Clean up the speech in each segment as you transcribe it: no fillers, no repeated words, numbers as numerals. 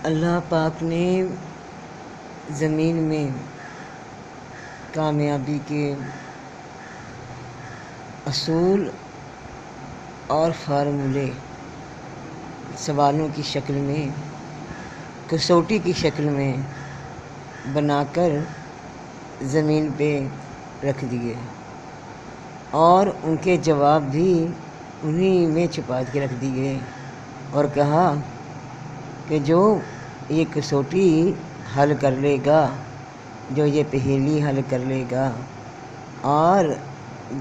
اللہ پاک نے زمین میں کامیابی کے اصول اور فارمولے سوالوں کی شکل میں، کسوٹی کی شکل میں بنا کر زمین پہ رکھ دیے، اور ان کے جواب بھی انہی میں چھپا کے رکھ دیے، اور کہا کہ جو یہ کسوٹی حل کر لے گا، جو یہ پہیلی حل کر لے گا اور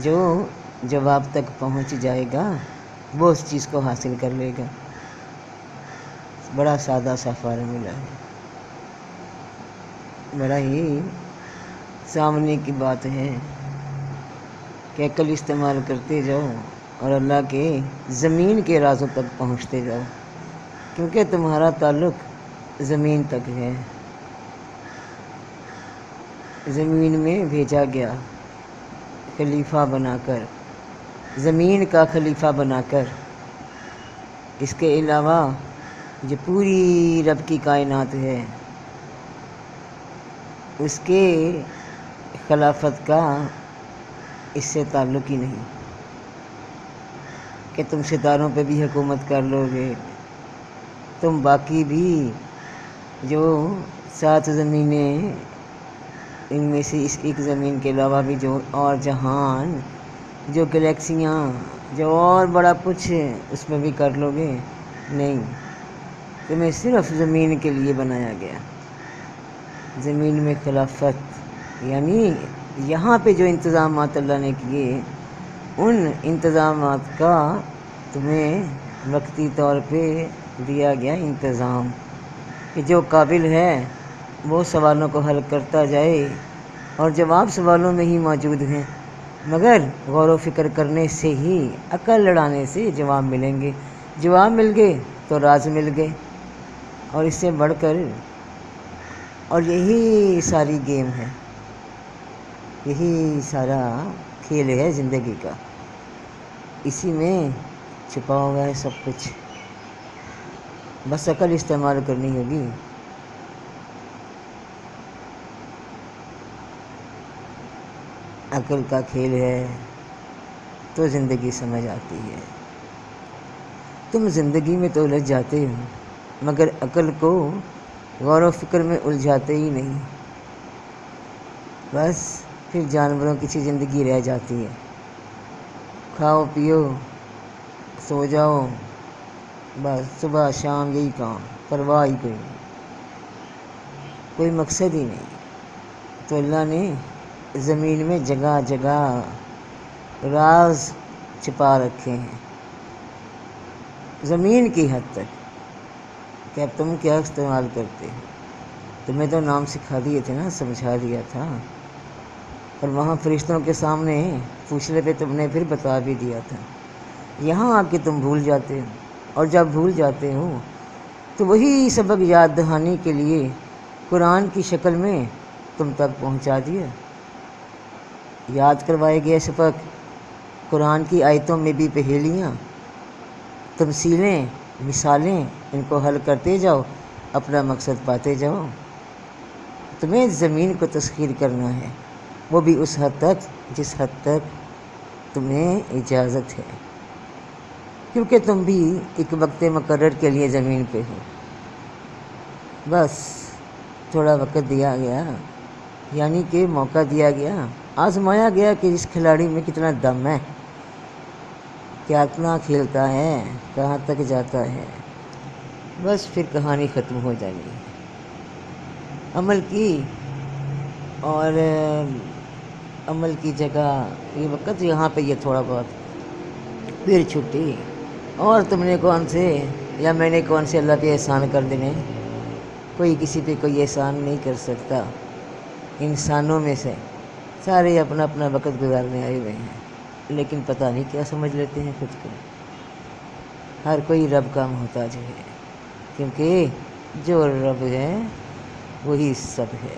جو جواب تک پہنچ جائے گا وہ اس چیز کو حاصل کر لے گا۔ بڑا سادہ سا فارمولہ ہے، بڑا ہی سامنے کی بات ہے کہ عقل استعمال کرتے جاؤ اور اللہ کے زمین کے رازوں تک پہنچتے جاؤ، کیونکہ تمہارا تعلق زمین تک ہے۔ زمین میں بھیجا گیا خلیفہ بنا کر، زمین کا خلیفہ بنا کر۔ اس کے علاوہ جو پوری رب کی کائنات ہے اس کے خلافت کا اس سے تعلق ہی نہیں کہ تم ستاروں پہ بھی حکومت کر لو گے، تم باقی بھی جو 7 زمینیں، ان میں سے اس ایک زمین کے علاوہ بھی جو اور جہان، جو گلیکسیاں، جو اور بڑا کچھ اس میں بھی کر لو گے، نہیں، تمہیں صرف زمین کے لیے بنایا گیا۔ زمین میں خلافت یعنی یہاں پہ جو انتظامات اللہ نے کیے، ان انتظامات کا تمہیں وقتی طور پہ دیا گیا انتظام کہ جو قابل ہے وہ سوالوں کو حل کرتا جائے، اور جواب سوالوں میں ہی موجود ہیں، مگر غور و فکر کرنے سے ہی، عقل لڑانے سے جواب ملیں گے۔ جواب مل گئے تو راز مل گئے، اور اس سے بڑھ کر، اور یہی ساری گیم ہے، یہی سارا کھیل ہے زندگی کا، اسی میں چھپا ہوا ہے سب کچھ، بس عقل استعمال کرنی ہوگی۔ عقل کا کھیل ہے تو زندگی سمجھ آتی ہے۔ تم زندگی میں تو الجھ جاتے ہو، مگر عقل کو غور و فکر میں الجھاتے ہی نہیں، بس پھر جانوروں کی سی زندگی رہ جاتی ہے، کھاؤ پیو سو جاؤ، بس صبح شام یہی کام، پرواہ ہی کوئی مقصد ہی نہیں۔ تو اللہ نے زمین میں جگہ جگہ راز چھپا رکھے ہیں، زمین کی حد تک کہ اب تم کیا استعمال کرتے ہو۔ تمہیں تو نام سکھا دیے تھے نا، سمجھا دیا تھا، اور وہاں فرشتوں کے سامنے پوچھنے پہ تم نے پھر بتا بھی دیا تھا۔ یہاں آ کے تم بھول جاتے ہو، اور جب بھول جاتے ہو تو وہی سبق یاد دہانی کے لیے قرآن کی شکل میں تم تک پہنچا دیا۔ یاد کروائے گئے سبق، قرآن کی آیتوں میں بھی پہیلیاں، تمثیلیں، مثالیں، ان کو حل کرتے جاؤ، اپنا مقصد پاتے جاؤ۔ تمہیں زمین کو تسخیر کرنا ہے، وہ بھی اس حد تک جس حد تک تمہیں اجازت ہے، کیونکہ تم بھی ایک وقت مقرر کے لیے زمین پہ ہو۔ بس تھوڑا وقت دیا گیا، یعنی کہ موقع دیا گیا، آزمایا گیا کہ اس کھلاڑی میں کتنا دم ہے، کتنا کھیلتا ہے، کہاں تک جاتا ہے، بس پھر کہانی ختم ہو جانی ہے۔ عمل کی، اور عمل کی جگہ یہ وقت، یہاں پہ یہ تھوڑا بہت، پھر چھٹی، اور تم نے کون سے یا میں نے کون سے اللہ پہ احسان کر دینے۔ کوئی کسی پہ کوئی احسان نہیں کر سکتا، انسانوں میں سے سارے اپنا اپنا وقت گزارنے آئے ہوئے ہیں، لیکن پتہ نہیں کیا سمجھ لیتے ہیں خود کو۔ ہر کوئی رب کا محتاج ہے، کیونکہ جو رب ہے وہی سب ہے۔